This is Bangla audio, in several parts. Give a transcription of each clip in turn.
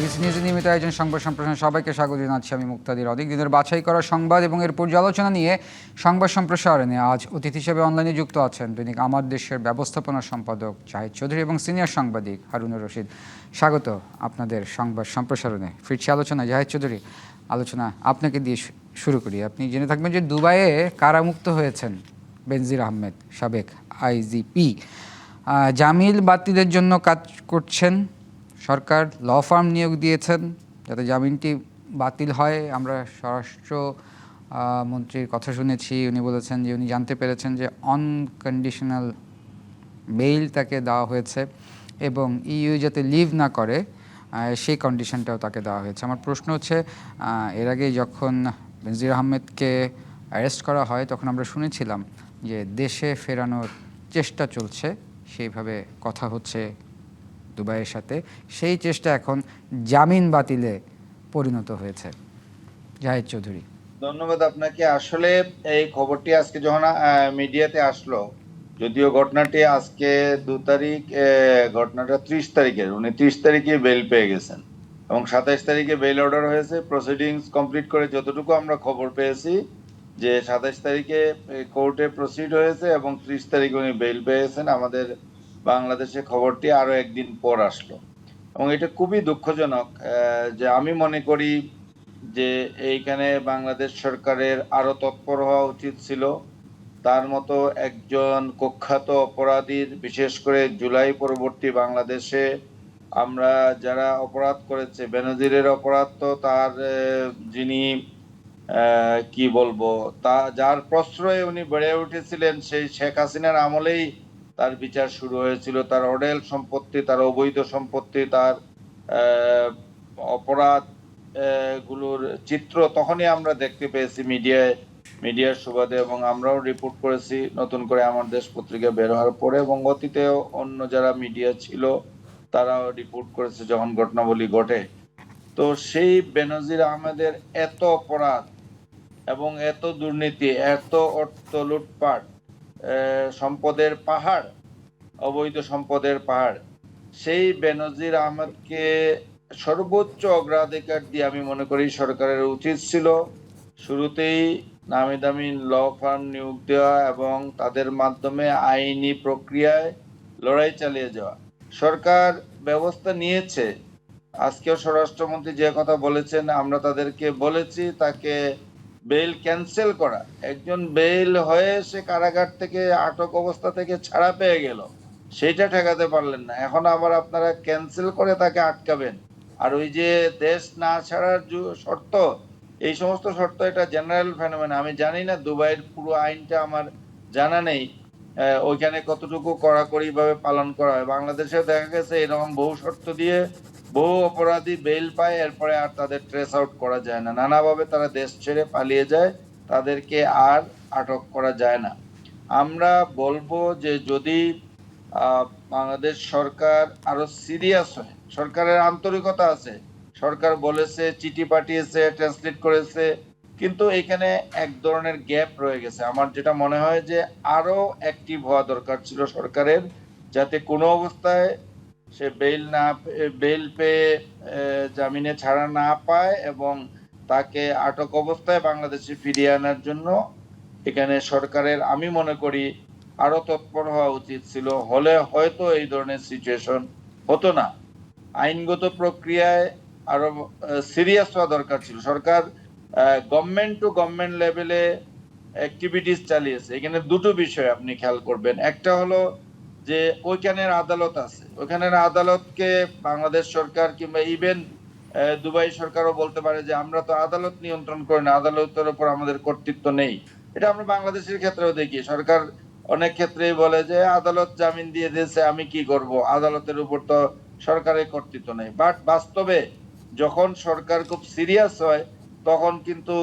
ডিবিসি নিউজের নিয়মিত আয়োজন সংবাদ সম্প্রসারণ সবাইকে স্বাগত জানাচ্ছি আমি মুক্তাদির। অনেক দিনের বাছাই করা সংবাদ এবং এর পর্যালোচনা নিয়ে সংবাদ সম্প্রসারণে আজ অতিথি হিসেবে অনলাইনে যুক্ত আছেন দৈনিক আমার দেশের ব্যবস্থাপনা সম্পাদক জাহিদ চৌধুরী এবং সিনিয়র সাংবাদিক হারুনুর রশিদ। স্বাগত আপনাদের সংবাদ সম্প্রসারণে। ফিরছি আলোচনা। জাহিদ চৌধুরী, আলোচনা আপনাকে দিয়ে শুরু করি। আপনি জেনে থাকবেন যে দুবাইয়ে কারামুক্ত হয়েছেন বেনজির আহমেদ, সাবেক আইজিপি। জামিল বাতিলের জন্য কাজ করছেন সরকার, ল ফার্ম নিয়োগ দিয়েছেন যাতে জামিনটি বাতিল হয়। আমরা স্বরাষ্ট্র মন্ত্রীর কথা শুনেছি, উনি বলেছেন যে উনি জানতে পেরেছেন যে অনকন্ডিশনাল বেইল তাকে দেওয়া হয়েছে এবং ইইউ যাতে লিভ না করে সেই কন্ডিশনটাও তাকে দেওয়া হয়েছে। আমার প্রশ্ন হচ্ছে, এর আগে যখন বেনজির আহমেদকে অ্যারেস্ট করা হয় তখন আমরা শুনেছিলাম যে দেশে ফেরানোর চেষ্টা চলছে, সেইভাবে কথা হচ্ছে দুবাইয়ের সাথে, সেই চেষ্টা এখন জামিন বাতিলে পরিণত হয়েছে। জাহিদ চৌধুরী, ধন্যবাদ আপনাকে। আসলে এই খবরটি আজকে যখন মিডিয়াতে আসলো, যদিও ঘটনাটি আজকে 2 তারিখ, ঘটনাটা 30 তারিখের, উনি 30 তারিখে বেল পেয়ে গেছেন এবং 27 তারিখে বেল অর্ডার হয়েছে। প্রসিডিংস কমপ্লিট করে যতটুকু আমরা খবর পেয়েছি যে 27 তারিখে কোর্টে প্রসিড হয়েছে এবং 30 তারিখে উনি বেল পেয়েছেন। আমাদের বাংলাদেশে খবরটি আরো একদিন পর আসলো এবং এটা খুবই দুঃখজনক। যে আমি মনে করি যে এইখানে বাংলাদেশ সরকারের আরো তৎপর হওয়া উচিত ছিল। তার মতো একজন কুখ্যাত অপরাধীর, বিশেষ করে জুলাই পরবর্তী বাংলাদেশে আমরা যারা অপরাধ করেছে, বেনজিরের অপরাধ তো তার যিনি কি বলবো, তা যার প্রশ্রয়ে উনি বেড়ে উঠেছিলেন সেই শেখ হাসিনার আমলেই তার বিচার শুরু হয়েছিল। তার অডেল সম্পত্তি, তার অবৈধ সম্পত্তি, তার অপরাধ গুলোর চিত্র তখনই আমরা দেখতে পেয়েছি মিডিয়ার সুবাদে এবং আমরাও রিপোর্ট করেছি নতুন করে আমার দেশ পত্রিকা বের হওয়ার পরে, এবং অতীতেও অন্য যারা মিডিয়া ছিল তারাও রিপোর্ট করেছে যখন ঘটনাবলী ঘটে। তো সেই বেনজির আহমেদের এত অপরাধ এবং এত দুর্নীতি, এত অর্থ লুটপাট, সম্পদের পাহাড়, অবৈধ সম্পদের পাহাড়, সেই বেনজির আহমেদকে সর্বোচ্চ অগ্রাধিকার দিয়ে আমি মনে করি সরকারের উচিত ছিল শুরুতেই নামি দামি ল ফার্ম নিয়োগ দেওয়া এবং তাদের মাধ্যমে আইনি প্রক্রিয়ায় লড়াই চালিয়ে যাওয়া। সরকার ব্যবস্থা নিয়েছে। আজকেও স্বরাষ্ট্রমন্ত্রী যে কথা বলেছেন, আমরা তাদেরকে বলেছি তাকে বেইল ক্যান্সেল করা। একজন বেইল হয়ে সে কারাগার থেকে, আটক অবস্থা থেকে ছাড়া পেয়ে গেল, সেটা ঠেকাতে পারলেন না। এখন আবার আপনারা ক্যান্সেল করে তাকে আটকাবেন। আর ওই যে দেশ না ছাড়ার শর্ত, এই সমস্ত শর্ত এটা জেনারেল ফেনোমেনা। আমি জানি না, দুবাইয়ের পুরো আইনটা আমার জানা নেই ওইখানে কতটুকু কড়াকড়ি ভাবে পালন করা হয়। বাংলাদেশে দেখা গেছে এরকম বহু শর্ত দিয়ে বহু অপরাধী বেইল পায়, এরপরে আর তাদের ট্রেস আউট করা যায় না, নানাভাবে তারা দেশ ছেড়ে পালিয়ে যায়, তাদেরকে আর আটক করা যায় না। আমরা বলবো যে যদি বাংলাদেশ সরকার আরো সিরিয়াস হয়, সরকারের আন্তরিকতা আছে, সরকার বলেছে, চিঠি পাঠিয়েছে, ট্রান্সলেট করেছে, কিন্তু এখানে এক ধরনের গ্যাপ রয়ে গেছে। আমার যেটা মনে হয় যে আরো অ্যাক্টিভ হওয়া দরকার ছিল সরকারের, যাতে কোনো অবস্থায় সে বেইল পেয়ে জামিনে ছাড়া না পায় এবং তাকে আটক অবস্থায় বাংলাদেশে ফিরিয়ে আনার জন্য এখানে সরকারের আমি মনে করি আরো তৎপর হওয়া উচিত ছিল। হলে হয়তো এই ধরনের সিচুয়েশন হতো না। আইনগত প্রক্রিয়ায় আরো সিরিয়াস হওয়া দরকার ছিল। সরকার গভর্নমেন্ট টু গভর্নমেন্ট লেভেলে অ্যাক্টিভিটিস চালিয়েছে। এখানে দুটো বিষয় আপনি খেয়াল করবেন। একটা হলো যে ওইখানের আদালত আছে, ওইখানের আদালতকে বাংলাদেশ সরকার কিংবা ইভেন দুবাই সরকারও বলতে পারে যে আমরা তো আদালত নিয়ন্ত্রণ করি না, আদালতের উপর আমাদের কর্তৃত্ব নেই। এটা আমরা বাংলাদেশের ক্ষেত্রেও দেখি, সরকার অনেক ক্ষেত্রেই বলে যে আদালত জামিন দিয়ে দিয়েছে, আমি কি করব, আদালতের উপর তো সরকারের কর্তৃত্ব নেই। বাট বাস্তবে যখন সরকার খুব সিরিয়াস হয় তখন কিন্তু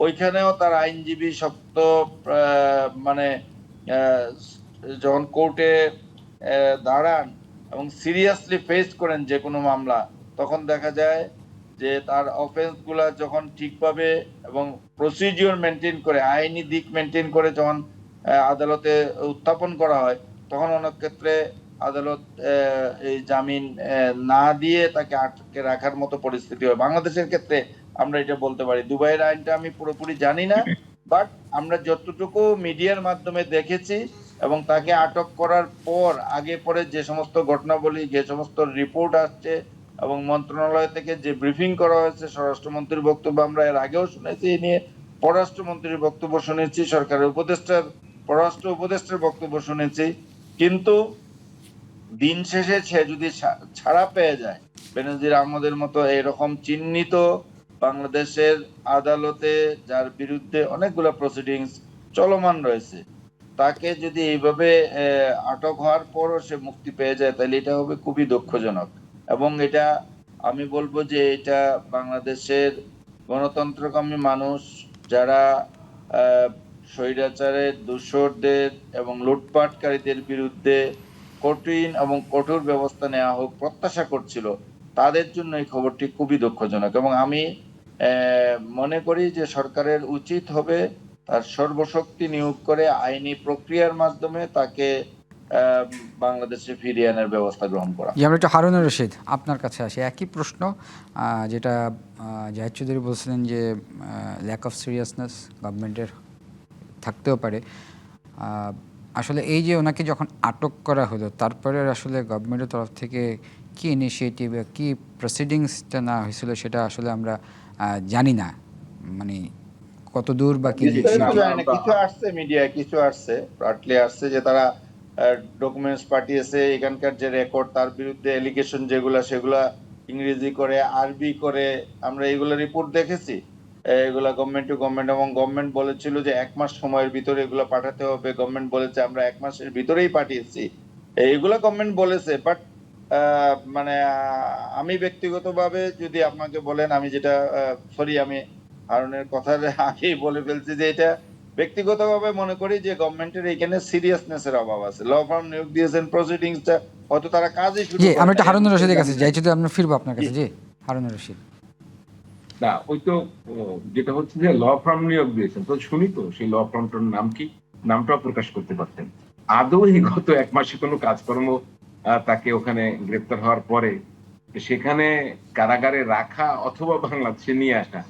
ওইখানেও তার আইনজীবী শক্ত মানে যখন কোর্টে দাঁড়ান এবং সিরিয়াসলি ফেস করেন যে কোনো মামলা, তখন দেখা যায় যে তার অফেন্স গুলা যখন ঠিকভাবে এবং প্রসিডিওর মেনটেন করে, আইনি দিক মেনটেন করে যখন আদালতে উত্থাপন করা হয়, তখন অনেক ক্ষেত্রে আদালত এই জামিন না দিয়ে তাকে আটকে রাখার মতো পরিস্থিতি হয়। বাংলাদেশের ক্ষেত্রে আমরা এটা বলতে পারি। দুবাইয়ের আইনটা আমি পুরোপুরি জানি না, বাট আমরা যতটুকু মিডিয়ার মাধ্যমে দেখেছি এবং তাকে আটক করার পর আগে পরে যে সমস্ত ঘটনাবলী, যে সমস্ত রিপোর্ট আসছে এবং মন্ত্রণালয় থেকে যে ব্রিফিং করা হয়েছে, স্বরাষ্ট্রমন্ত্রীর বক্তব্য আমরা এর আগেও শুনেছি, এ নিয়ে পররাষ্ট্রমন্ত্রীর বক্তব্য শুনেছি, সরকারের পররাষ্ট্র উপদেষ্টার বক্তব্য শুনেছি, কিন্তু দিন শেষে সে যদি ছাড়া পেয়ে যায়, বেনজির আহমদের মতো এরকম চিহ্নিত বাংলাদেশের আদালতে যার বিরুদ্ধে অনেকগুলো প্রসিডিংস চলমান রয়েছে, তাকে যদি এইভাবে আটক হওয়ার পরও সে মুক্তি পেয়ে যায়, তাহলে এটা হবে খুবই দুঃখজনক। এবং এটা আমি বলবো যে এটা বাংলাদেশের গণতন্ত্রকামী মানুষ যারা স্বৈরাচারের দূষরদের এবং লুটপাটকারীদের বিরুদ্ধে কঠিন এবং কঠোর ব্যবস্থা নেওয়া হোক প্রত্যাশা করছিল, তাদের জন্য এই খবরটি খুবই দুঃখজনক। এবং আমি মনে করি যে সরকারের উচিত হবে তার সর্বশক্তি নিয়োগ করে আইনি প্রক্রিয়ার মাধ্যমে তাকে বাংলাদেশে ফিরিয়ে আনার ব্যবস্থা গ্রহণ করা। আমরা একটু হারুনুর রশিদ আপনার কাছে আসি, একই প্রশ্ন যেটা জাহিদ চৌধুরী বলছিলেন যে ল্যাক অফ সিরিয়াসনেস গভর্নমেন্টের থাকতেও পারে। আসলে এই যে ওনাকে যখন আটক করা হলো, তারপরে আসলে গভর্নমেন্টের তরফ থেকে কি ইনিশিয়েটিভ, কি প্রসিডিংসটা না হয়েছিল সেটা আসলে আমরা জানি না, মানে কত দূর বা কি কিছু আসছে, মিডিয়ায় কিছু আসছে, পার্টলি আসছে যে তারা ডকুমেন্টস পাঠিয়েছে, এখানকার যে রেকর্ড তার বিরুদ্ধে এলিগেশন যেগুলা সেগুলা ইংরেজি করে আরবি করে আমরা এগুলো রিপোর্ট দেখেছি, এগুলা গভর্নমেন্ট টু গভর্নমেন্ট, এবং গভর্নমেন্ট বলেছিল যে 1 মাস সময়ের ভিতরে এগুলো পাঠাতে হবে। গভর্নমেন্ট বলেছে আমরা 1 মাসের ভিতরেই পাঠিয়েছি, এইগুলা গভর্নমেন্ট বলেছে। বাট মানে আমি ব্যক্তিগতভাবে যদি আপনাকে বলেন, আমি যেটা সরি আমি হারুনের কথার আগেই বলে ফেলছি যে এটা ব্যক্তিগতভাবে মনে করি যে গভর্নমেন্টের এখানে সিরিয়াসনেসের অভাব আছে। ল ফার্ম নিয়োগ দিয়েছেন, প্রসিডিংসটা হয়তো তারা কাজই শুরু জি। করে আমরা একটু নাই। হারুনুর রশিদের কাছে যাই, যদি আমরা ফিরবো আপনার কাছে। জি, হারুনুর রশিদ। না, ওই তো যেটা হচ্ছে যে ল ফার্ম নিয়োগ দিয়েছেন, তো শুনি তো সেই ল ফার্মটার নাম কি, নামটাও প্রকাশ করতে পারতেন। আদৌ এই গত 1 মাসে কোনো কাজকর্ম তাকে ওখানে গ্রেপ্তার হওয়ার পরে সেখানে কারাগারে রাখা অথবা বাংলাদেশে নিয়ে আসা,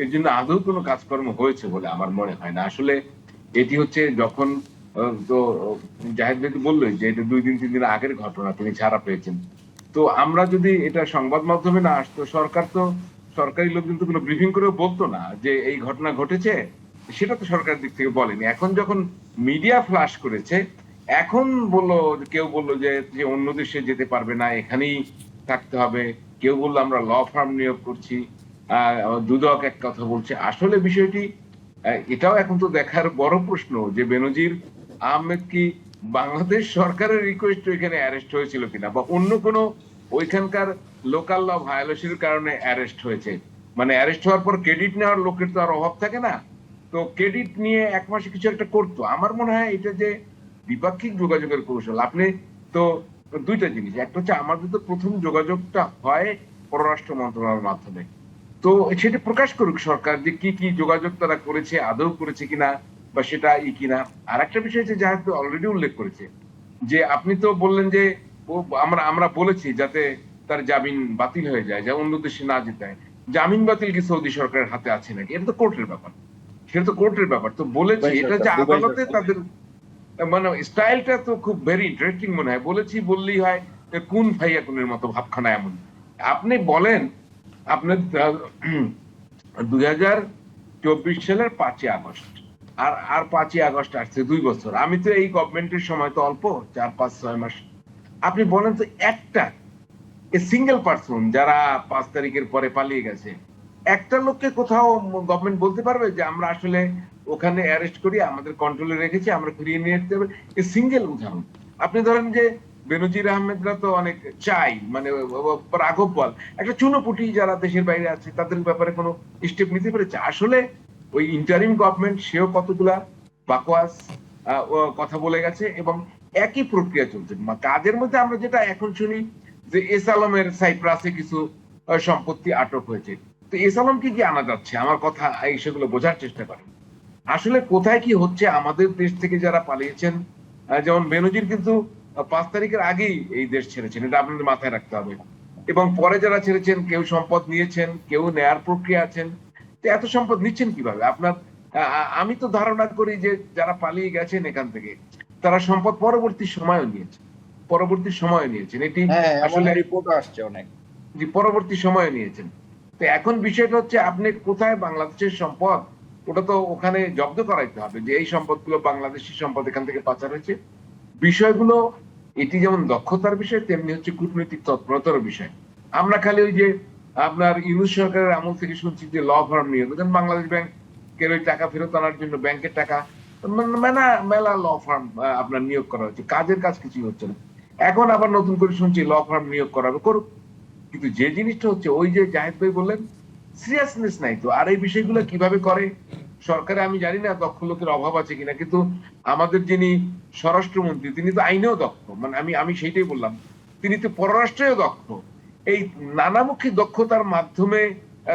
এর জন্য আদৌ কোনো কাজকর্ম হয়েছে বলে আমার মনে হয় না। আসলে এটি হচ্ছে যখন তো জাহিদ ভাই তো বললোই যে এটা 2-3 দিন আগের ঘটনা, তিনি ছাড়া পেয়েছেন। তো আমরা যদি এটা সংবাদ মাধ্যমে না আসতো, সরকারি লোকজন তো কোনো ব্রিফিং করেও বলতো না যে এই ঘটনা ঘটেছে, সেটা তো সরকারের দিক থেকে বলেনি। এখন যখন মিডিয়া ফ্লাশ করেছে, এখন কেউ বললো যে অন্য দেশে যেতে পারবে না, এখানেই থাকতে হবে, কেউ বললো আমরা ল ফার্ম নিয়োগ করছি, দুদক এক কথা বলছে। আসলে বিষয়টি এটাও এখন তো দেখার বড় প্রশ্ন যে বেনজির আহমেদ কি বাংলাদেশ সরকারের রিকোয়েস্ট এখানে অ্যারেস্ট হয়েছিল কিনা, বা অন্য কোনো ওইখানকার লোকাল ল ভায়োলেশনের কারণে অ্যারেস্ট হয়েছে। মানে অ্যারেস্ট হওয়ার পর ক্রেডিট নেওয়ার লোকের তো আর অভাব থাকে না, তো ক্রেডিট নিয়ে 1 মাসে কিছু একটা করতো। আমার মনে হয় এটা যে দ্বিপাক্ষিক যোগাযোগের কৌশল। আপনি তো দুইটা জিনিস, একটা হচ্ছে আমাদের তো প্রথম যোগাযোগটা হয় পররাষ্ট্র মন্ত্রণালয়ের মাধ্যমে, তো সেটা প্রকাশ করুক সরকার যে কি কি যোগাযোগ তারা করেছে, আদৌ করেছে কিনা, বা সেটা কিনা। আর একটা বিষয় হচ্ছে যা অলরেডি উল্লেখ করেছে যে আপনি তো বললেন যে আমরা বলেছি যাতে তার জামিন বাতিল হয়ে যায়, যা অন্য দেশে না যেতে হয়। জামিন বাতিল কি সৌদি সরকারের হাতে আছে নাকি? এটা তো কোর্টের ব্যাপার, সেটা তো কোর্টের ব্যাপার। তো বলেছি এটা যে আদালতে তাদের মানে স্টাইলটা তো খুব ভেরি ইন্টারেস্টিং মনে হয়। বললেই হয় কোন ভাইয়া কোনের মতো ভাবখানা এমন। আপনি বলেন আপনার 2024 সালের 5ই আগস্ট আর 5ই আগস্ট আসছে 2 বছর। আমি তো এই গভর্নমেন্টের সময় তো অল্প 4-5-6 মাস। আপনি বলেন তো একটা সিঙ্গেল পার্সন যারা 5 তারিখের পরে পালিয়ে গেছে, একটা লোককে কোথাও গভর্নমেন্ট বলতে পারবে যে আমরা আসলে ওখানে অ্যারেস্ট করি, আমাদের কন্ট্রোলে রেখেছি, আমরা ফিরিয়ে নিয়ে আসতে হবে? এই সিঙ্গেল উদাহরণ। আপনি ধরেন যে বেনজির আহমেদরা তো অনেক চাই, মানে রাঘব বল একটা চুনোপুটি যারা দেশের বাইরে আছে তাদের ব্যাপারে কোনো স্টেপ নিতে পেরেছে? আসলে ওই ইন্টারিম গভর্নমেন্ট সেও কতগুলা বাকওয়াস কথা বলে গেছে, এবং একই প্রক্রিয়া চলছে। কাজের মধ্যে আমরা যেটা এখন শুনি যে এস আলমের সাইপ্রাসে কিছু সম্পত্তি আটক হয়েছে, তো এস আলমকে কি আনা যাচ্ছে? আমার কথা এই সেগুলো বোঝার চেষ্টা করেন। আসলে কোথায় কি হচ্ছে আমাদের দেশ থেকে যারা পালিয়েছেন, যেমন বেনজির কিন্তু 5 তারিখের আগেই এই দেশ ছেড়েছেন, এটা আপনাদের মাথায় রাখতে হবে। এবং পরে যারা ছেড়েছেন কেউ সম্পদ নিয়েছেন, কেউ নেয়ার প্রক্রিয়া আছেন। তো এত সম্পদ নিচ্ছেন কিভাবে আপনার? আমি তো ধারণা করি যে যারা পালিয়ে গেছেন এখান থেকে তারা সম্পদ পরবর্তী সময়ে নিয়েছেন এটি হ্যাঁ, এমন আসলে রিপোর্ট আসছে অনেক। যে পরবর্তী সময়ে নিয়েছেন। তো এখন বিষয়টা হচ্ছে আপনি কোথায় বাংলাদেশের সম্পদ, ওটা তো ওখানে জব্দ করাইতে হবে যে এই সম্পদগুলো বাংলাদেশি সম্পদ এখান থেকে পাচার হয়েছে। বিষয়গুলো এটি যেমন দক্ষতার বিষয়, তেমনি হচ্ছে কূটনৈতিক তৎপরতার বিষয়। আমরা খালি ওই যে আপনার ইউনূস সরকারের আমল থেকে শুনছি যে ল ফার্ম নিয়ে বাংলাদেশ ব্যাংকের ওই টাকা ফেরত আনার জন্য ব্যাংকের টাকা মেলা ল ফার্ম আপনার নিয়োগ করা হচ্ছে, কাজের কাজ কিছুই হচ্ছে না। এখন আবার নতুন করে শুনছি ল ফার্ম নিয়োগ করা হবে, করুক। কিন্তু যে জিনিসটা হচ্ছে ওই যে জাহেদ ভাই বললেন সিরিয়াসনেস নাই তো। আর এই বিষয়গুলো কিভাবে করে সরকারে আমি জানি না, দক্ষ লোকের অভাব আছে কিনা, কিন্তু আমাদের যিনি স্বরাষ্ট্রমন্ত্রী তিনি তো আইনেও দক্ষ, মানে আমি সেইটাই বললাম, তিনি তো পররাষ্ট্রেও দক্ষ। এই নানামুখী দক্ষতার মাধ্যমে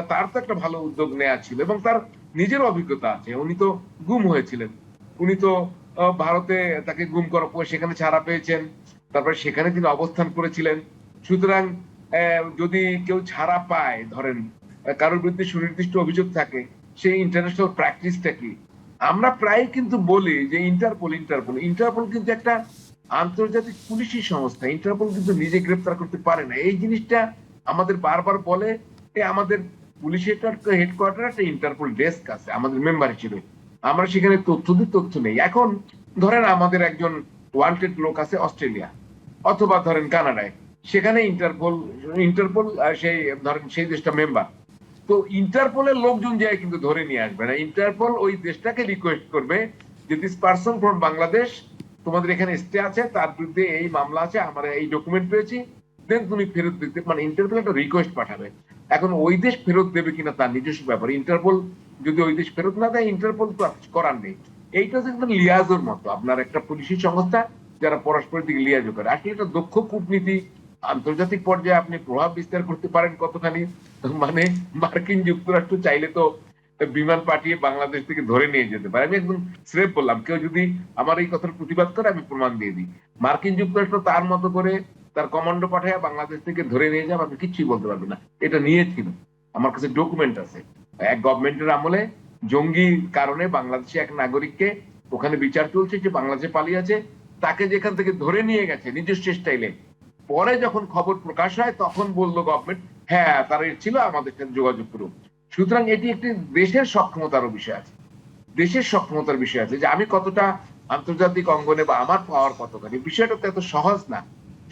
তার তো একটা ভালো উদ্যোগ নেওয়া ছিল এবং তার নিজের অভিজ্ঞতা আছে। উনি তো গুম হয়েছিলেন, উনি তো ভারতে তাকে গুম করার পর সেখানে ছাড়া পেয়েছেন, তারপরে সেখানে তিনি অবস্থান করেছিলেন। সুতরাং যদি কেউ ছাড়া পায়, ধরেন কারোর বিরুদ্ধে সুনির্দিষ্ট অভিযোগ থাকে, সেই ইন্টারন্যাশনাল প্র্যাকটিসটা কি? আমরা প্রায় কিন্তু বলি যে ইন্টারপোল কিন্তু একটা আন্তর্জাতিক পুলিশি সংস্থা। ইন্টারপোল কিন্তু নিজে গ্রেপ্তার করতে পারে না। এই জিনিসটা আমাদের বারবার বলে। আমাদের পুলিশের হেডকোয়ার্টার একটা ইন্টারপোল ডেস্ক আছে আমাদের মেম্বার হিসেবে, আমরা সেখানে তথ্য নেই। এখন ধরেন আমাদের একজন ওয়ান্টেড লোক আছে অস্ট্রেলিয়া অথবা ধরেন কানাডায়, সেখানে ইন্টারপোল সেই ধরেন সেই দেশটা মেম্বার, তো ইন্টারপোলের লোকজন যায় কিন্তু ধরে নিয়ে আসবে না। ইন্টারপোল ওই দেশটাকে রিকোয়েস্ট করবে যে দিস পারসন ফ্রম বাংলাদেশ, তোমাদের এখানে স্টে আছে, তার বিরুদ্ধে এই মামলা আছে, আমরা এই ডকুমেন্ট পেয়েছি, দেন তুমি ফেরত দিতে, মানে ইন্টারপোল একটা রিকোয়েস্ট পাঠাবে। এখন ওই দেশ ফেরত দেবে কিনা তার নিজস্ব ব্যাপার। ইন্টারপোল যদি ওই দেশ ফেরত না দেয়, ইন্টারপোল তো কিছু করার নেই। এইটা হচ্ছে একদম লিয়াজোর মতো, আপনার একটা পুলিশি সংস্থা যারা পরস্পরের দিকে লিয়াজো করে। আসলে এটা দক্ষ কূটনীতি, আন্তর্জাতিক পর্যায়ে আপনি প্রভাব বিস্তার করতে পারেন কতখানি, মানে মার্কিন যুক্তরাষ্ট্র চাইলে তো বিমান পাঠিয়ে বাংলাদেশ থেকে ধরে নিয়ে যেতে পারে। আমি একদম স্রেফ বললাম, কেউ যদি আমার এই কথার প্রতিবাদ করে আমি প্রমাণ দিয়ে দিই। মার্কিন যুক্তরাষ্ট্র তার মতো করে তার কমান্ডো পাঠায় বাংলাদেশ থেকে ধরে নিয়ে যাবে, আপনি কিচ্ছুই বলতে পারবেন না। এটা নিয়েছিল, আমার কাছে ডকুমেন্ট আছে। এক গভর্নমেন্টের আমলে জঙ্গি কারণে বাংলাদেশে এক নাগরিককে, ওখানে বিচার চলছে যে বাংলাদেশে পালিয়ে আছে, তাকে যেখান থেকে ধরে নিয়ে গেছে নিজস্ব স্টাইলে, পরে যখন খবর প্রকাশ হয় তখন বললো গভর্নমেন্ট হ্যাঁ তারা ছিল, আমাদের সাথে যোগাযোগ করুন। সুতরাং এটি একটি দেশের সক্ষমতার বিষয় আছে, দেশের সক্ষমতার বিষয় আছে যে আমি কতটা আন্তর্জাতিক অঙ্গনে বা আমার পাওয়ার কতখানি, বিষয়টা তো এত সহজ না।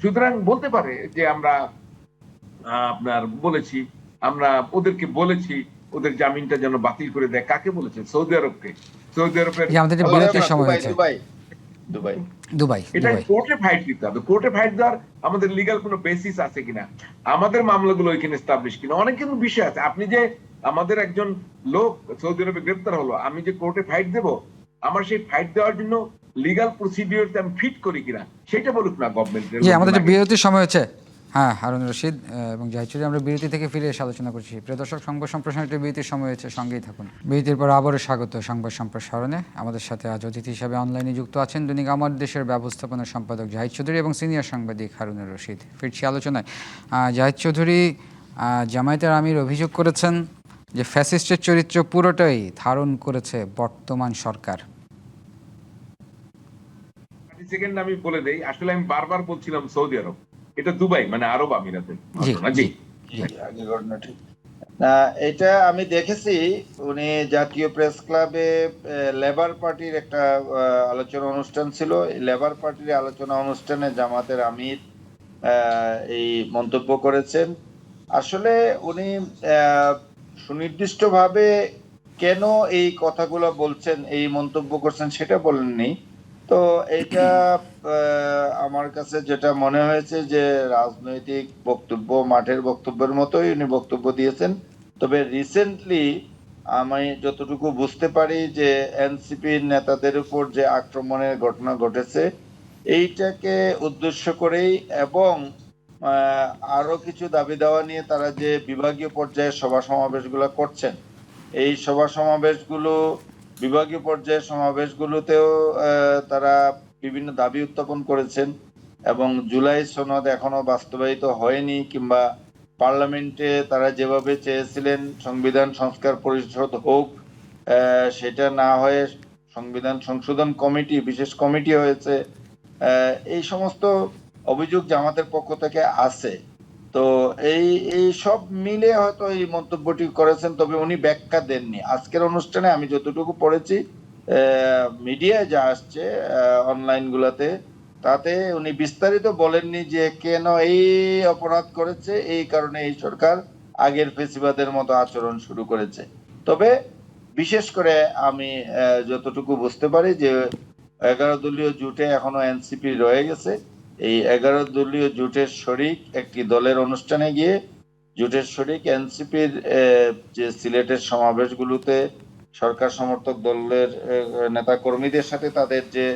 সুতরাং বলতে পারে যে আমরা আপনার বলেছি, আমরা ওদেরকে বলেছি ওদের জামিনটা যেন বাতিল করে দেয়। কাকে বলেছে? সৌদি আরবকে। সৌদি আরবের আমাদের যে বিরতির সময় হয়েছে। দুবাই দুবাই এটা কোর্টে ফাইট দিতে হবে। কোর্টে ফাইট দেওয়ার আমাদের লিগ্যাল কোনো বেসিস আছে কিনা, আমাদের মামলাগুলো ওইখানে এস্টাবলিশ কিনা, অনেক কিছু বিষয় আছে। আপনি যে আমাদের একজন লোক সৌদি আরবে গ্রেপ্তার হলো, আমি যে কোর্টে ফাইট দেব, আমার সেই ফাইট দেওয়ার জন্য লিগ্যাল প্রসিডিওর আমি ফিট করি কিনা সেটা বলুক না গভর্নমেন্টের। জি, আমাদের যে বিরতির সময় হচ্ছে। হ্যাঁ, হারুন রশিদ এবং জাহিদ চৌধুরী, আমরা বিরতি থেকে ফিরে এসে আলোচনা করছি। প্রিয় দর্শক, সংবাদ সম্প্রসারণের বিরতির সময় হয়েছে, সঙ্গেই থাকুন। বিরতির পর আবারও স্বাগত সংবাদ সম্প্রসারণে। আমাদের সাথে আজ অতিথি হিসাবে অনলাইনে যুক্ত আছেন দৈনিক আমার দেশের ব্যবস্থাপনা সম্পাদক জাহিদ চৌধুরী এবং সিনিয়র সাংবাদিক হারুন রশিদ। ফিরছি আলোচনায়। জাহিদ চৌধুরী, জামায়াতের আমির অভিযোগ করেছেন যে ফ্যাসিস্টের চরিত্র পুরোটাই ধারণ করেছে বর্তমান সরকার। সেকেন্ড আমি বলে দেই, আসলে আমি বারবার বলছিলাম সৌদি আরব, এটা দুবাই মানে আরব আমিরাতে। জি না, এটা আমি দেখেছি। উনি জাতীয় প্রেস ক্লাবে লেবার পার্টির একটা আলোচনা অনুষ্ঠান ছিল। লেবার পার্টির আলোচনা অনুষ্ঠানে জামাতের আমির এই মন্তব্য করেছেন। আসলে উনি সুনির্দিষ্টভাবে কেন এই কথাগুলো বলছেন, এই মন্তব্য করছেন সেটা বলেননি। তো এটা আমার কাছে যেটা মনে হয়েছে যে রাজনৈতিক বক্তব্য, মাঠের বক্তব্যের মতোই উনি বক্তব্য দিয়েছেন। তবে রিসেন্টলি আমি যতটুকু বুঝতে পারি যে এনসিপির নেতাদের উপর যে আক্রমণের ঘটনা ঘটেছে, এইটাকে উদ্দেশ্য করেই এবং আরো কিছু দাবি দাওয়া নিয়ে তারা যে বিভাগীয় পর্যায়ে সভা সমাবেশগুলো করছেন, এই সভা সমাবেশগুলো, বিভাগীয় পর্যায়ের সমাবেশগুলোতেও তারা বিভিন্ন দাবি উত্থাপন করেছেন। এবং জুলাই সনদ এখনো বাস্তবায়িত হয়নি, কিংবা পার্লামেন্টে তারা যেভাবে চেয়েছিলেন সংবিধান সংস্কার পরিষদ হোক, সেটা না হয়ে সংবিধান সংশোধন কমিটি, বিশেষ কমিটি হয়েছে। এই সমস্ত অভিযোগ জামাতের পক্ষ থেকে আছে। তো এই এই সব মিলে হয়তো এই মন্তব্যটি করেছেন, তবে উনি ব্যাখ্যা দেননি আজকের অনুষ্ঠানে। আমি যতটুকু পড়েছি মিডিয়ায় যা আসছে অনলাইন গুলাতে, তাতে উনি বিস্তারিত বলেননি যে কেন এই অপরাধ করেছে, এই কারণে এই সরকার আগের ফেসিবাদের মতো আচরণ শুরু করেছে। তবে বিশেষ করে আমি যতটুকু বুঝতে পারি যে 11 দলীয় জোটে এখনো এনসিপি রয়ে গেছে। এই 11 দলীয় জোটের শরিক একটি দলের অনুষ্ঠানে গিয়ে জোটের শরিক এনসিপির যে সিলেটের সমাবেশগুলোতে সরকার সমর্থক দলের নেতা কর্মীদের সাথে তাদের যে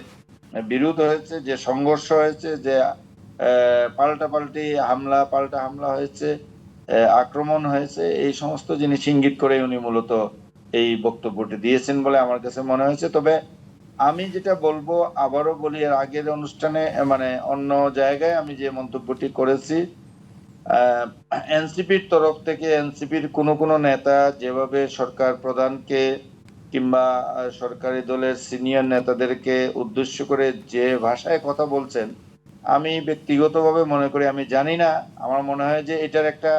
বিরোধ হয়েছে, যে সংঘর্ষ হয়েছে, যে পাল্টা হামলা হয়েছে, আক্রমণ হয়েছে, এই সমস্ত জিনিস ইঙ্গিত করে উনি মূলত এই বক্তব্যটি দিয়েছেন বলে আমার কাছে মনে হয়েছে। তবে আমি যেটা বলবো, আবারও বলি, এর আগের অনুষ্ঠানে মানে অন্য জায়গায় আমি যে মন্তব্যটি করেছি, এনসিপির তরফ থেকে এনসিপির কোনো নেতা যেভাবে সরকার প্রধানকে কিংবা সরকারি দলের সিনিয়র নেতাদেরকে উদ্দেশ্য করে যে ভাষায় কথা বলছেন, আমি ব্যক্তিগতভাবে মনে করি, আমি জানি না, আমার মনে হয় যে এটার একটা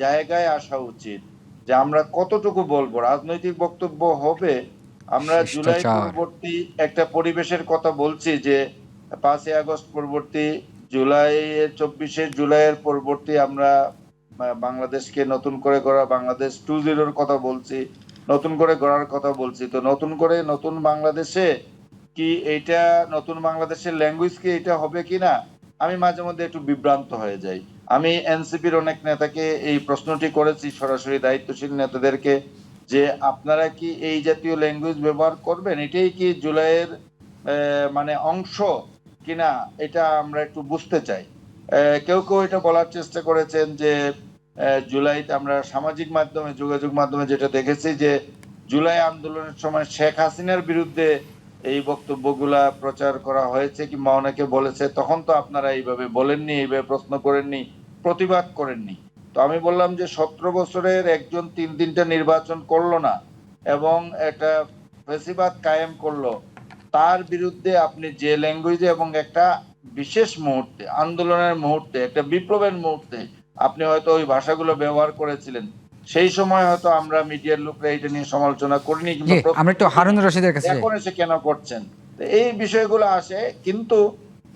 জায়গায় আসা উচিত যে আমরা কতটুকু বলবো। রাজনৈতিক বক্তব্য হবে, আমরা জুলাই শিষ্টাচার। পরবর্তী একটা পরিবেশের কথা বলছি, যে 5ই আগস্ট পরবর্তী, 24শে জুলাইয়ের পরবর্তী আমরা বাংলাদেশকে নতুন করে গড়া বাংলাদেশ 2.0-র কথা বলছি, নতুন করে গড়ার কথা বলছি। তো নতুন করে নতুন বাংলাদেশে কি এইটা, নতুন বাংলাদেশের ল্যাঙ্গুয়েজ কি এটা হবে কিনা, আমি মাঝে মধ্যে একটু বিভ্রান্ত হয়ে যাই। আমি এনসিপির অনেক নেতাকে এই প্রশ্নটি করেছি, সরাসরি দায়িত্বশীল নেতাদেরকে, যে আপনারা কি এই জাতীয় ল্যাঙ্গুয়েজ ব্যবহার করবেন, এটাই কি জুলাইয়ের মানে অংশ কিনা, এটা আমরা একটু বুঝতে চাই। কেউ কেউ এটা বলার চেষ্টা করেছেন যে জুলাইতে আমরা সামাজিক মাধ্যমে, যোগাযোগ মাধ্যমে যেটা দেখেছি, যে জুলাই আন্দোলনের সময় শেখ হাসিনার বিরুদ্ধে এই বক্তব্যগুলা প্রচার করা হয়েছে, কিংবা অনেকে বলেছে তখন তো আপনারা এইভাবে বলেননি, এইভাবে প্রশ্ন করেননি, প্রতিবাদ করেননি। তো আমি বললাম যে 17 বছরের একজন 3টা নির্বাচন করলো না এবং একটা ফেসিবাদ কায়েম করলো, তার বিরুদ্ধে আপনি যে ল্যাঙ্গুয়েজে এবং একটা বিশেষ মুহূর্তে, আন্দোলনের মুহূর্তে, একটা বিপ্লবের মুহূর্তে আপনি হয়তো ওই ভাষাগুলো ব্যবহার করেছিলেন, সেই সময় হয়তো আমরা মিডিয়ার লোকরা এটা নিয়ে সমালোচনা করিনি, জি, কিংবা আমরা একটু হারুন রশিদের কাছে যাই। এখন এসে কেন করছেন। তো এই বিষয়গুলো আসে, কিন্তু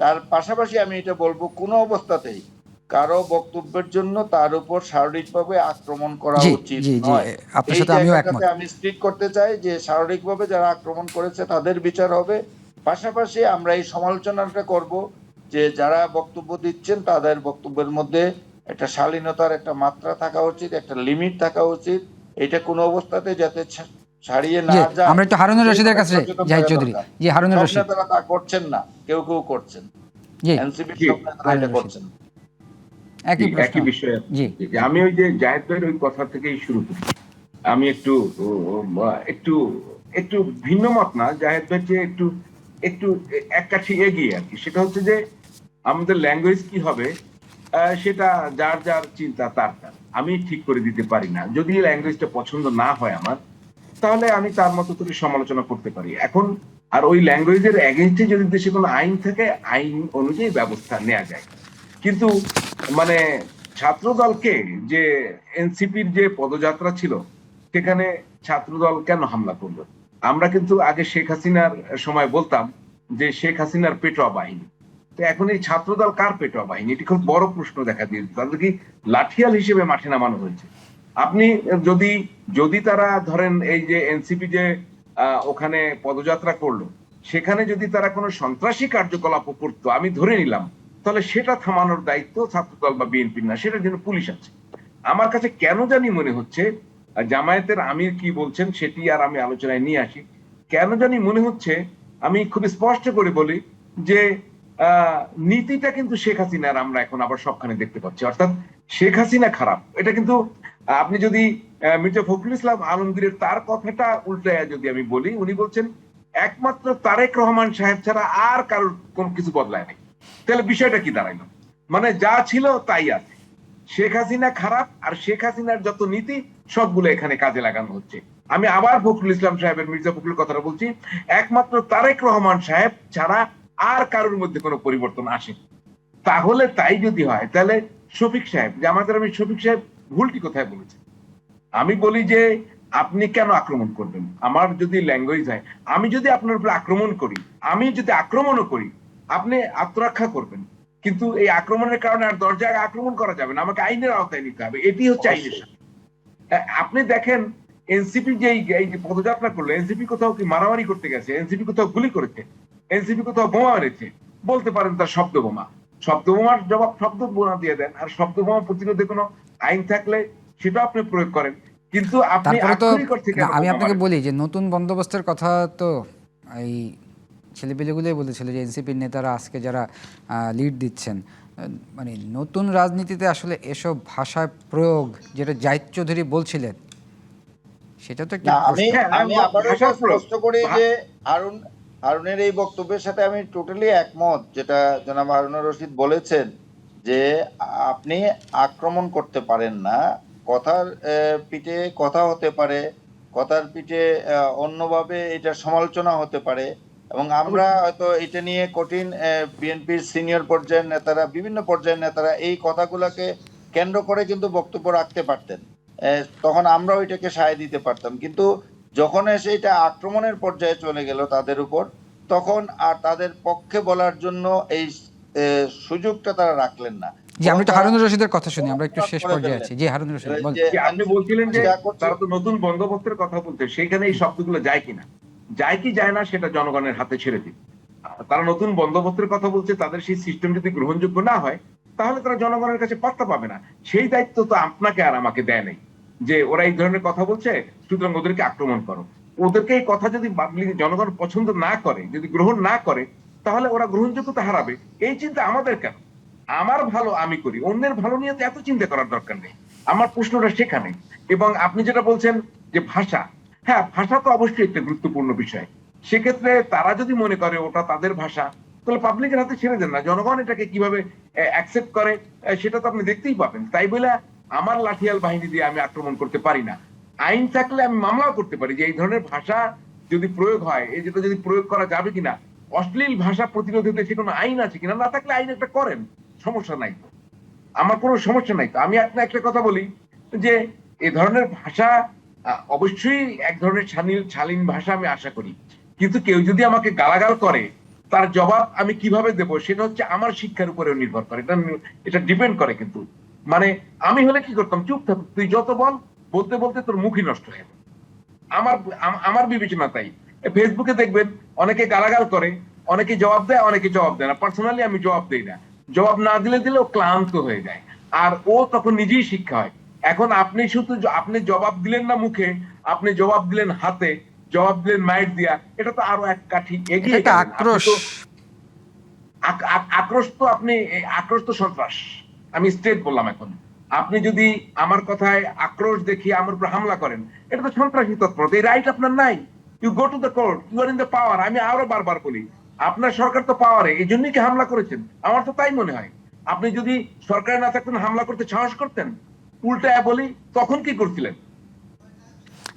তার পাশাপাশি আমি এটা বলবো, কোনো অবস্থাতেই কারো বক্তব্যের জন্য তার উপর শারীরিকভাবে আক্রমণ করা জি উচিত জি জি, নয়। আপনার এই সাথে আমিও একমত। জায়গাটাতে আমি স্ট্রিক করতে চাই যে শারীরিকভাবে যারা আক্রমণ করেছে তাদের বিচার হবে। পাশাপাশি আমরা এই সমালোচনাটা করব যে যারা বক্তব্য দিচ্ছেন তাদের বক্তব্যের মধ্যে একটা শালীনতার একটা মাত্রা থাকা উচিত, একটা লিমিট থাকা উচিত। এটা কোনো অবস্থাতে যাতে ছাড়িয়ে না জি, যায়, আমরা একটু হারুনুর সেই রশিদের ব্যাপারে কাছে সচেতন যাই থাকা চৌধুরী। দরকার। জি, হারুনুর সব রশিদ। নেতারা তা করছেন না, কেউ কেউ করছেন। জি, এনসিপির জি, সব নেতারা হারুন এটা রশিদ। করছেন। একই প্রশ্ন। একই বিষয়ে জি যে আমি ওই যে জাহেদ ভাইয়ের ওই কথা থেকেই শুরু করি। আমি একটু একটু একটু ভিন্ন মত না, জাহেদ ভাই যে একটু একটু এক কাঠি এগিয়ে আর কি। সেটা হচ্ছে যে আমাদের ল্যাঙ্গুয়েজ কি হবে সেটা যার যার চিন্তা তার তার, আমি ঠিক করে দিতে পারি না। যদি ল্যাঙ্গুয়েজটা পছন্দ না হয় আমার, তাহলে আমি তার মতো করে সমালোচনা করতে পারি। এখন আর ওই ল্যাঙ্গুয়েজের এগেইনস্টে যদি দেশে কোনো আইন থাকে, আইন অনুযায়ী ব্যবস্থা নেওয়া যায়। কিন্তু মানে ছাত্রদলকে, যে এনসিপির যে পদযাত্রা ছিল সেখানে ছাত্রদল কেন হামলা করলো? আমরা কিন্তু আগে শেখ হাসিনার সময় বলতাম যে শেখ হাসিনার পেটোয়া বাহিনী, তো এখন এই ছাত্রদল কার পেটোয়া বাহিনী? এটি খুব বড় প্রশ্ন দেখা দিয়েছে। তাদের কি লাঠিয়াল হিসেবে মাঠে নামানো হয়েছে? আপনি যদি যদি তারা ধরেন এই যে এনসিপি যে ওখানে পদযাত্রা করলো, সেখানে যদি তারা কোনো সন্ত্রাসী কার্যকলাপ করতো, আমি ধরে নিলাম, তাহলে সেটা থামানোর দায়িত্ব ছাত্রদল বা বিএনপির না, সেটার জন্য পুলিশ আছে। আমার কাছে কেন জানি মনে হচ্ছে, জামায়াতের আমির কি বলছেন সেটি আর আমি আলোচনায় নিয়ে আসি, কেন জানি মনে হচ্ছে, আমি খুব স্পষ্ট করে বলি যে নীতিটা কিন্তু শেখ হাসিনার আমরা এখন আবার সবখানে দেখতে পাচ্ছি। অর্থাৎ শেখ হাসিনা খারাপ, এটা কিন্তু আপনি যদি মির্জা ফখরুল ইসলাম আলমগীরের তার কথাটা উল্টায় যদি আমি বলি, উনি বলছেন একমাত্র তারেক রহমান সাহেব ছাড়া আর কারোর কোন কিছু বদলায় নাই। তাহলে বিষয়টা কি দাঁড়াইলো? মানে যা ছিল তাই আছে। শেখ হাসিনা খারাপ, আর শেখ হাসিনার যত নীতি সবগুলো এখানে কাজে লাগানো হচ্ছে। আমি আবার ফখরুল ইসলাম সাহেবের, মির্জা ফখরুলের কথাটা বলছি, একমাত্র তারেক রহমান সাহেব ছাড়া আর কারোর মধ্যে কোনো পরিবর্তন আসে। তাহলে তাই যদি হয়, তাহলে শফিক সাহেব, যে আমাদের, আমি শফিক সাহেব ভুলটি কোথায় বলেছে? আমি বলি যে আপনি কেন আক্রমণ করবেন? আমার যদি ল্যাঙ্গুয়েজ হয়, আমি যদি আপনার উপরে আক্রমণ করি, আমি যদি আক্রমণও করি, আপনি আত্মরক্ষা করবেন, কিন্তু এই আক্রমণের কারণে আর 10 জায়গায় আক্রমণ করা যাবে না, আমাকে আইনের আওতায় নিতে হবে। এটি হচ্ছে আইনের শাসন। আপনি দেখেন এনসিপি যে এই যে পদযাত্রা করলো, এনসিপি কোথাও কি মারামারি করতে গেছে? এনসিপি কোথাও গুলি করেছে? এনসিপি কোথাও বোমা মেরেছে? বলতে পারেন তার শব্দ বোমা। শব্দ বোমার জবাব শব্দ বোমা দিয়ে দেন, আর শব্দ বোমা প্রতিরোধে কোনো আইন থাকলে সেটা আপনি প্রয়োগ করেন। কিন্তু আপনি তারপরে তো আক্ষরিক অর্থে কেন আমি বোমা আপনাকে মারেন? বলি যে নতুন বন্দোবস্তের কথা তো এই ছেলেপেলেগুলোই বলেছিল যে এনসিপির নেতারা আজকে যারা লিড দিচ্ছেন, মানে নতুন রাজনীতিতে আসলে এসব ভাষার প্রয়োগ যেটা জাহিদ চৌধুরী বলছিলেন, সেটা তো একটি না, প্রশ্ন। আমি আবারও ভাষার প্রয়োগ। স্পষ্ট করি যে হারুনের এই বক্তব্যের সাথে আমি টোটালি একমত, যেটা জনাব হারুনুর রশিদ বলেছেন যে আপনি আক্রমণ করতে পারেন না। কথার পিঠে কথা হতে পারে, কথার পিঠে অন্যভাবে এটা সমালোচনা হতে পারে, এবং আমরা হয়তো এটা নিয়ে কঠিন, বিএনপির সিনিয়র পর্যায়ের নেতারা, বিভিন্ন পর্যায়ের নেতারা এই কথাগুলোকে কেন্দ্র করে কিন্তু বক্তব্য রাখতে পারতেন। তখন আমরাও এটাকে সায় দিতে পারতাম, কিন্তু যখন এসে এটা আক্রমণের পর্যায়ে চলে গেল তাদের উপর, তখন আর তাদের পক্ষে বলার জন্য এই সুযোগটা তারা রাখলেন না। জি, আমরা একটু হারুনুর রশিদের কথা শুনি, আমরা একটু শেষ করে পর্যায়ে ফেললেন। আছি। জি, হারুনুর রশিদ বল। যে যে আপনি বলছিলেন যে যা করছে- তারা তো নতুন বন্দোবস্তের কথা বলতে, সেখানে এই শব্দগুলো যায় কিনা, যায় কি যায় না সেটা জনগণের হাতে ছেড়ে দিন। তারা নতুন বন্দোবস্তের কথা বলছে, তাদের সেই সিস্টেম যদি গ্রহণযোগ্য না হয়, তাহলে তারা জনগণের কাছে পাত্তা পাবে না। সেই দায়িত্ব তো আপনাকে আর আমাকে দেয় নাই যে ওরা এই ধরনের কথা বলছে, সুতরাং ওদেরকে আক্রমণ করো। ওদেরকে এই কথা যদি জনগণ পছন্দ না করে, যদি গ্রহণ না করে, তাহলে ওরা গ্রহণযোগ্যতা হারাবে। এই চিন্তা আমাদের কেন? আমার ভালো আমি করি, অন্যের ভালো নিয়ে তো এত চিন্তা করার দরকার নেই। আমার প্রশ্নটা সেখানে। এবং আপনি যেটা বলছেন যে ভাষা, হ্যাঁ, ভাষা তো অবশ্যই একটা গুরুত্বপূর্ণ বিষয়। সেক্ষেত্রে তারা যদি মনে করে ওটা তাদের ভাষা, তাহলে পাবলিকের হাতে ছেড়ে দেন না। জনগণ এটাকে কিভাবে অ্যাকসেপ্ট করে সেটা তো আপনি দেখতেই পাবেন। তাই বলে আমার লাঠিয়াল বাহিনী দিয়ে আমি আক্রমণ করতে পারি না। আইন থাকলে আমি মামলাও করতে পারি যে এই ধরনের ভাষা যদি প্রয়োগ হয়, এই যেটা যদি প্রয়োগ করা যাবে কিনা, অশ্লীল ভাষা প্রতিরোধে সে কোনো আইন আছে কিনা, না থাকলে আইন একটা করেন, সমস্যা নাই, আমার কোনো সমস্যা নাই। তো আমি আপনার একটা কথা বলি যে এই ধরনের ভাষা অবশ্যই এক ধরনের শালীন ভাষা আমি আশা করি, কিন্তু কেউ যদি আমাকে গালাগাল করে, তার জবাব আমি কিভাবে দেব সেটা হচ্ছে আমার শিক্ষার উপরেও নির্ভর করে। এটা ডিপেন্ড করে। কিন্তু মানে আমি হলে কি করতাম, চুপ থাক, তুই যত বল, বলতে বলতে তোর মুখই নষ্ট হয়ে যাবে। আমার আমার বিবেচনা তাই। ফেসবুকে দেখবেন অনেকে গালাগাল করে, অনেকে জবাব দেয়, অনেকে জবাব দেয় না। পার্সোনালি আমি জবাব দেই না। জবাব না দিলেও ক্লান্ত হয়ে যায়, আর ও তখন নিজেই শিক্ষা হয়। এখন আপনি শুধু আপনি জবাব দিলেন না মুখে, আপনি জবাব দিলেন হাতে, জবাব দিলেন মাইট দিয়া, এটা তো আরো এক কাঠি এগিয়ে এটা গেলেন। আক্রোশ। আক্রোশ তো আপনি, আক্রোশ তো সন্ত্রাস। আমি স্ট্রেট বললাম। এখন আপনি যদি আমার কথায় আক্রোশ দেখিয়ে আমার উপর হামলা করেন, এটা তো সন্ত্রাসী তৎপরতা। এই রাইট আপনার নাই। You go to the court, you are in the power. আমি আরো বারবার বলি, আপনার সরকার তো পাওয়ারে, এই জন্যই কি হামলা করেছেন? আমার তো তাই মনে হয়। আপনি যদি সরকারে না থাকতেন, হামলা করতে সাহস করতেন? উল্টা বলি, তখন কি করছিলেন?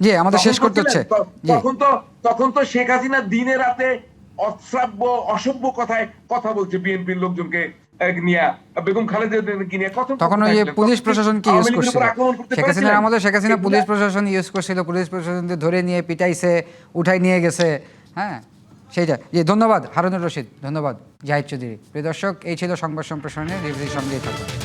জি, আমাদের শেষ করতে হচ্ছে। জি, তখন তো শেখ হাসিনা দিনে রাতে অশ্রাব্য অসভ্য কথায় কথা বলছে বিএনপির লোকজনকে নিয়ে, বেগম খালেদা নিয়ে কথা। তখন ওই পুলিশ প্রশাসনকে ইউজ করছিল। শেখ হাসিনার আমলে শেখ হাসিনা পুলিশ প্রশাসন ইউজ করছিল, পুলিশ প্রশাসনকে ধরে নিয়ে পিটাইছে, উঠাই নিয়ে গেছে। হ্যাঁ, সেইটা। জি, ধন্যবাদ হারুনুর রশিদ, ধন্যবাদ জাহিদ চৌধুরী। প্রিয় দর্শক, এই ছিল সংবাদ সম্প্রসারণের রিভিউর সঙ্গেই থাকুন।